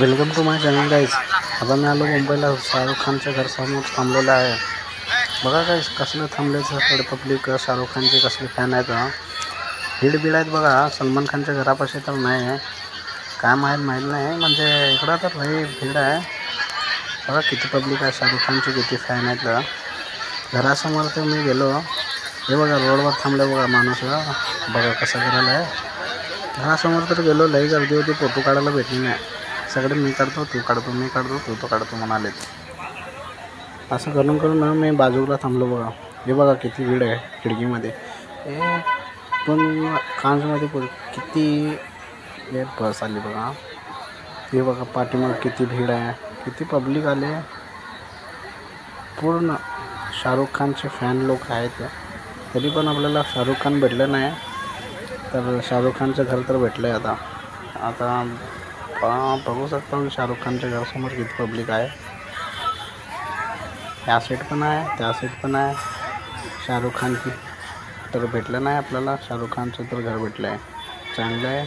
Welcome to my channel guys. आता मी आलो मुंबईला. शाहरुख खानच्या घरासमोर थांबलेलं आहे. बघा गाईज कसलं थांबले सगळे पब्लिक. शाहरुख खानचे कसले फॅन आहेत. भीड आहेत बघा. सलमान खानच्या घरापाशी तर नाही आहे, काय माहीत नाही, म्हणजे इकडं तर लई भीड आहे. बघा किती पब्लिक आहे. शाहरुख खानचे किती फॅन आहेत. घरासमोर तर मी गेलो, हे बघा रोडवर थांबले बघा माणूस. बघा कसं करायला आहे. घरासमोर तर गेलो, लई गर्दी होती, फोटो काढायला भेटली नाही. सगळे मी काढतो तू काढतो, मी काढतो तू तो काढतो म्हणाले. असं करून मी बाजूला थांबलो बघा. हे बघा किती भीड आहे खिडकीमध्ये. हे पण कांजमध्ये किती हे बस आली बघा. हे बघा पाठीमाग किती भीड आहे, किती पब्लिक आले. पूर्ण शाहरुख खानचे फॅन लोक आहेत. तरी पण आपल्याला शाहरुख खान भेटलं नाही, तर शाहरुख खानचं घर तर भेटलं आहे. आता बघू शकता शाहरुख खानच्या घरासमोर किती पब्लिक आहे. या साईड पण आहे, त्या साईड पण आहे. शाहरुख खान तर भेटलं नाही आपल्याला. शाहरुख खानचं तर घर भेटलं आहे, चांगलं आहे.